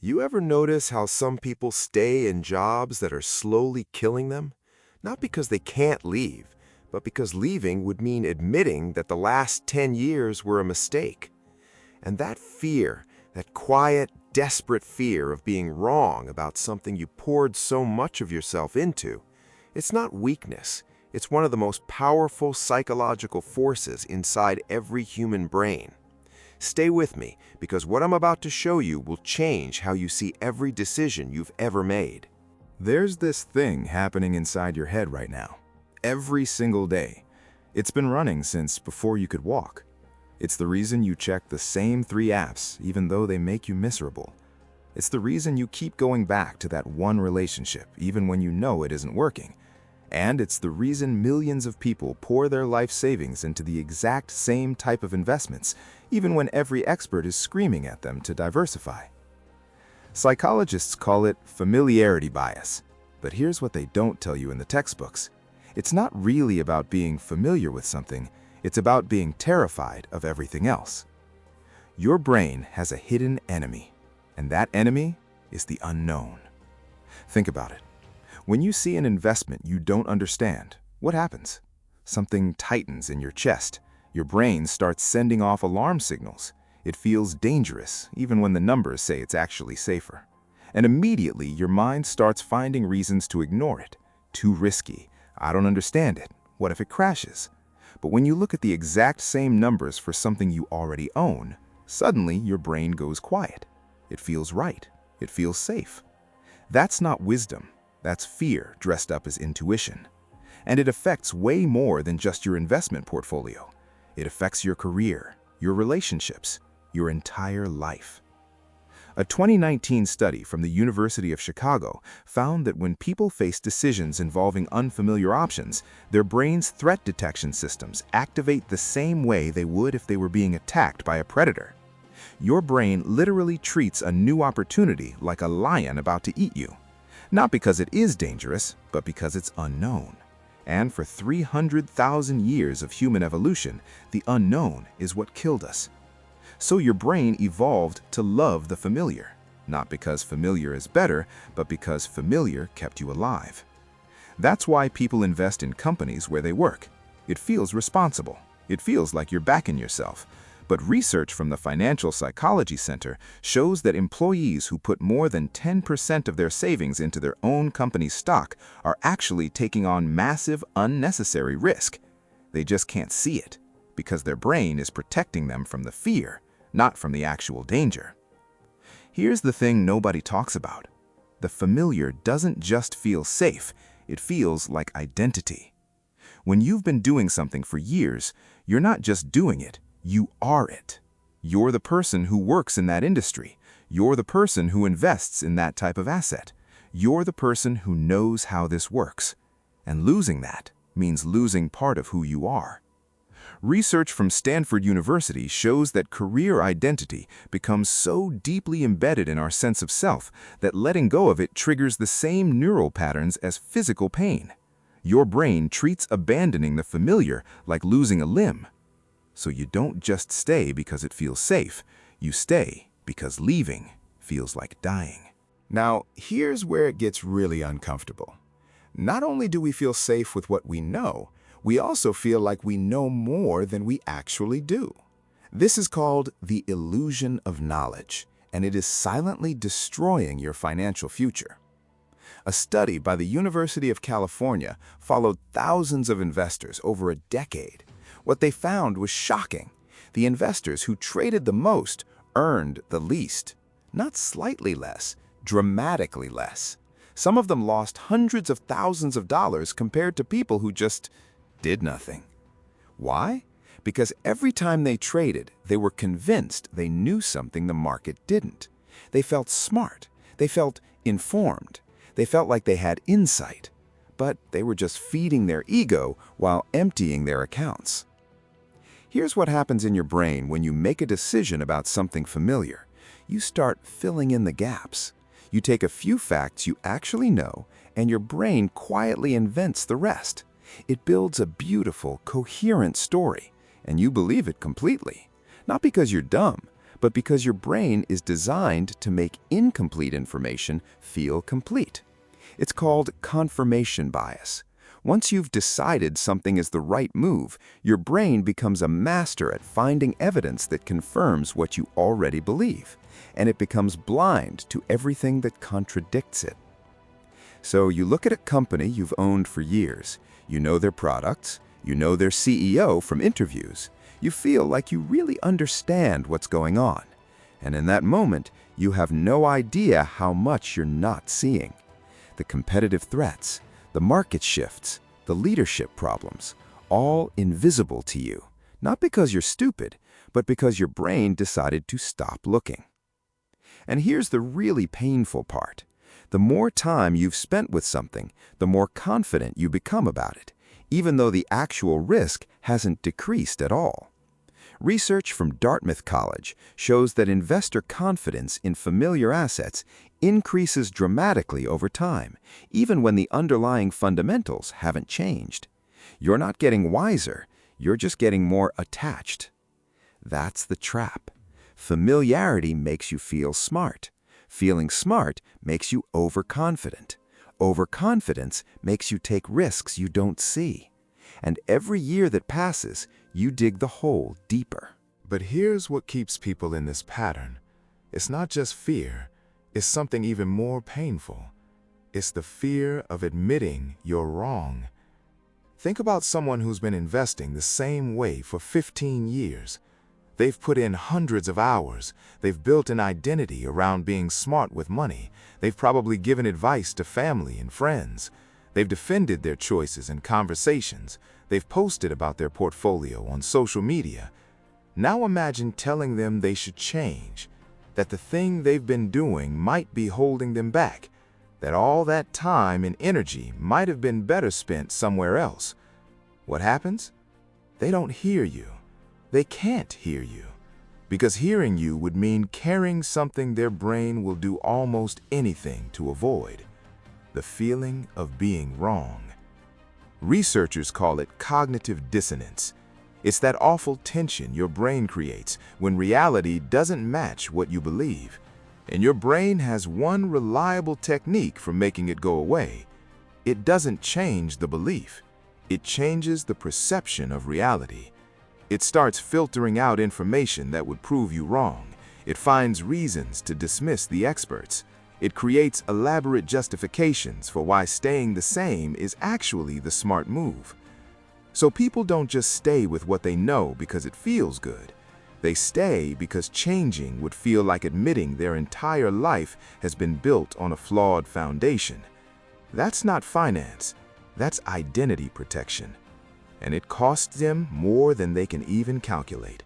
You ever notice how some people stay in jobs that are slowly killing them? Not because they can't leave, but because leaving would mean admitting that the last 10 years were a mistake. And that fear, that quiet, desperate fear of being wrong about something you poured so much of yourself into, it's not weakness. It's one of the most powerful psychological forces inside every human brain. Stay with me, because what I'm about to show you will change how you see every decision you've ever made. There's this thing happening inside your head right now, every single day. It's been running since before you could walk. It's the reason you check the same 3 apps, even though they make you miserable. It's the reason you keep going back to that one relationship, even when you know it isn't working. And it's the reason millions of people pour their life savings into the exact same type of investments, even when every expert is screaming at them to diversify. Psychologists call it familiarity bias, but here's what they don't tell you in the textbooks. It's not really about being familiar with something, it's about being terrified of everything else. Your brain has a hidden enemy, and that enemy is the unknown. Think about it. When you see an investment you don't understand, what happens? Something tightens in your chest. Your brain starts sending off alarm signals. It feels dangerous, even when the numbers say it's actually safer. And immediately your mind starts finding reasons to ignore it. Too risky. I don't understand it. What if it crashes? But when you look at the exact same numbers for something you already own, suddenly your brain goes quiet. It feels right. It feels safe. That's not wisdom. That's fear dressed up as intuition. And it affects way more than just your investment portfolio. It affects your career, your relationships, your entire life. A 2019 study from the University of Chicago found that when people face decisions involving unfamiliar options, their brain's threat detection systems activate the same way they would if they were being attacked by a predator. Your brain literally treats a new opportunity like a lion about to eat you. Not because it is dangerous, but because it's unknown. And for 300,000 years of human evolution, the unknown is what killed us. So your brain evolved to love the familiar, not because familiar is better, but because familiar kept you alive. That's why people invest in companies where they work. It feels responsible. It feels like you're backing yourself. But research from the Financial Psychology Center shows that employees who put more than 10% of their savings into their own company's stock are actually taking on massive, unnecessary risk. They just can't see it, because their brain is protecting them from the fear, not from the actual danger. Here's the thing nobody talks about. The familiar doesn't just feel safe, it feels like identity. When you've been doing something for years, you're not just doing it, you are it. You're the person who works in that industry. You're the person who invests in that type of asset. You're the person who knows how this works. And losing that means losing part of who you are. Research from Stanford University shows that career identity becomes so deeply embedded in our sense of self that letting go of it triggers the same neural patterns as physical pain. Your brain treats abandoning the familiar like losing a limb. So you don't just stay because it feels safe, you stay because leaving feels like dying. Now, here's where it gets really uncomfortable. Not only do we feel safe with what we know, we also feel like we know more than we actually do. This is called the illusion of knowledge, and it is silently destroying your financial future. A study by the University of California followed thousands of investors over a decade. What they found was shocking. The investors who traded the most earned the least. Not slightly less, dramatically less. Some of them lost hundreds of thousands of dollars compared to people who just did nothing. Why? Because every time they traded, they were convinced they knew something the market didn't. They felt smart. They felt informed. They felt like they had insight. But they were just feeding their ego while emptying their accounts. Here's what happens in your brain when you make a decision about something familiar. You start filling in the gaps. You take a few facts you actually know, and your brain quietly invents the rest. It builds a beautiful, coherent story, and you believe it completely. Not because you're dumb, but because your brain is designed to make incomplete information feel complete. It's called confirmation bias. Once you've decided something is the right move, your brain becomes a master at finding evidence that confirms what you already believe, and it becomes blind to everything that contradicts it. So you look at a company you've owned for years, you know their products, you know their CEO from interviews, you feel like you really understand what's going on, and in that moment, you have no idea how much you're not seeing. The competitive threats, the market shifts, the leadership problems, all invisible to you, not because you're stupid, but because your brain decided to stop looking. And here's the really painful part. The more time you've spent with something, the more confident you become about it, even though the actual risk hasn't decreased at all. Research from Dartmouth College shows that investor confidence in familiar assets increases dramatically over time, even when the underlying fundamentals haven't changed. You're not getting wiser, you're just getting more attached. That's the trap. Familiarity makes you feel smart. Feeling smart makes you overconfident. Overconfidence makes you take risks you don't see. And every year that passes, you dig the hole deeper. But here's what keeps people in this pattern. It's not just fear, it's something even more painful. It's the fear of admitting you're wrong. Think about someone who's been investing the same way for 15 years. They've put in hundreds of hours. They've built an identity around being smart with money. They've probably given advice to family and friends. They've defended their choices in conversations. They've posted about their portfolio on social media. Now imagine telling them they should change, that the thing they've been doing might be holding them back, that all that time and energy might have been better spent somewhere else. What happens? They don't hear you. They can't hear you, because hearing you would mean carrying something their brain will do almost anything to avoid: the feeling of being wrong. Researchers call it cognitive dissonance. It's that awful tension your brain creates when reality doesn't match what you believe. And your brain has one reliable technique for making it go away. It doesn't change the belief. It changes the perception of reality. It starts filtering out information that would prove you wrong. It finds reasons to dismiss the experts. It creates elaborate justifications for why staying the same is actually the smart move. So people don't just stay with what they know because it feels good. They stay because changing would feel like admitting their entire life has been built on a flawed foundation. That's not finance. That's identity protection. And it costs them more than they can even calculate.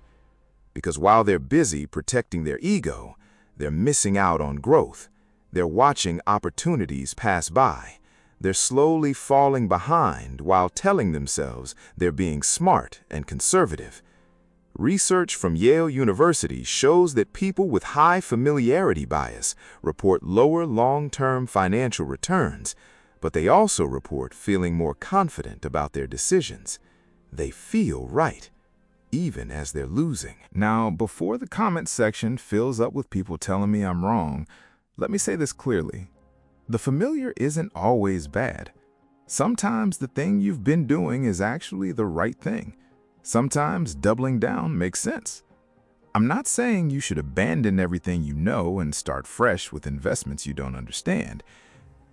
Because while they're busy protecting their ego, they're missing out on growth. They're watching opportunities pass by. They're slowly falling behind while telling themselves they're being smart and conservative. Research from Yale University shows that people with high familiarity bias report lower long-term financial returns, but they also report feeling more confident about their decisions. They feel right, even as they're losing. Now, before the comment section fills up with people telling me I'm wrong, let me say this clearly. The familiar isn't always bad. Sometimes the thing you've been doing is actually the right thing. Sometimes doubling down makes sense. I'm not saying you should abandon everything you know and start fresh with investments you don't understand.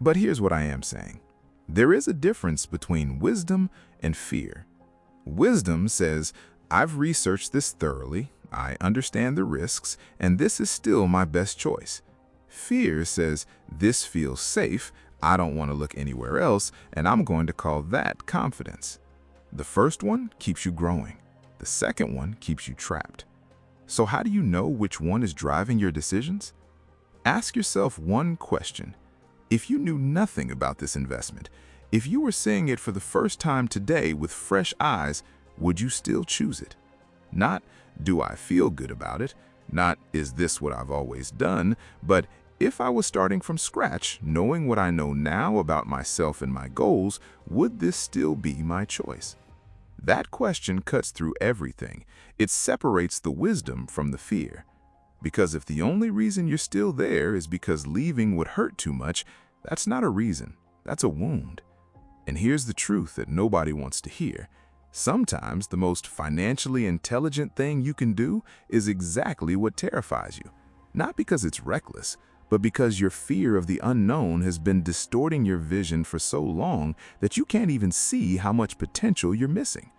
But here's what I am saying. There is a difference between wisdom and fear. Wisdom says, I've researched this thoroughly, I understand the risks, and this is still my best choice. Fear says, this feels safe, I don't want to look anywhere else, and I'm going to call that confidence. The first one keeps you growing. The second one keeps you trapped. So how do you know which one is driving your decisions? Ask yourself one question. If you knew nothing about this investment, if you were seeing it for the first time today with fresh eyes, would you still choose it? Not, do I feel good about it? Not, is this what I've always done? But if I was starting from scratch, knowing what I know now about myself and my goals, would this still be my choice? That question cuts through everything. It separates the wisdom from the fear. Because if the only reason you're still there is because leaving would hurt too much, that's not a reason, that's a wound. And here's the truth that nobody wants to hear. Sometimes the most financially intelligent thing you can do is exactly what terrifies you. Not because it's reckless, but because your fear of the unknown has been distorting your vision for so long that you can't even see how much potential you're missing.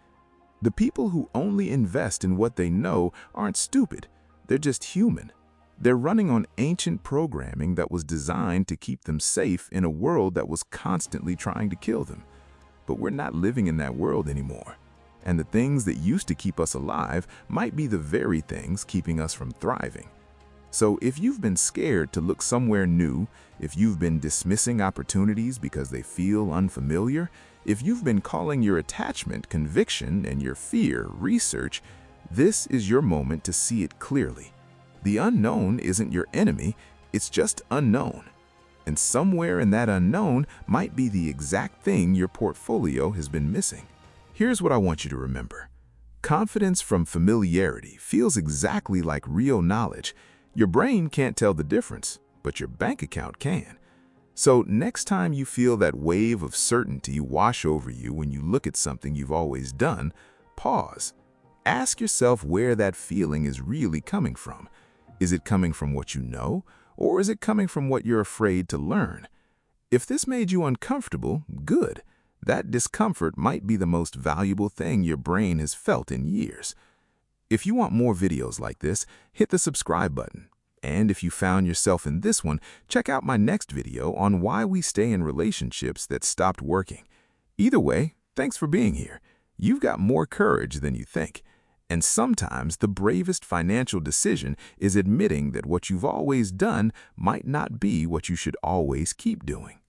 The people who only invest in what they know aren't stupid, they're just human. They're running on ancient programming that was designed to keep them safe in a world that was constantly trying to kill them. But we're not living in that world anymore. And the things that used to keep us alive might be the very things keeping us from thriving. So if you've been scared to look somewhere new, if you've been dismissing opportunities because they feel unfamiliar, if you've been calling your attachment conviction and your fear research, this is your moment to see it clearly. The unknown isn't your enemy, it's just unknown. And somewhere in that unknown might be the exact thing your portfolio has been missing. Here's what I want you to remember. Confidence from familiarity feels exactly like real knowledge. Your brain can't tell the difference, but your bank account can. So next time you feel that wave of certainty wash over you when you look at something you've always done, pause. Ask yourself where that feeling is really coming from. Is it coming from what you know, or is it coming from what you're afraid to learn? If this made you uncomfortable, good. That discomfort might be the most valuable thing your brain has felt in years. If you want more videos like this, hit the subscribe button. And if you found yourself in this one, check out my next video on why we stay in relationships that stopped working. Either way, thanks for being here. You've got more courage than you think. And sometimes the bravest financial decision is admitting that what you've always done might not be what you should always keep doing.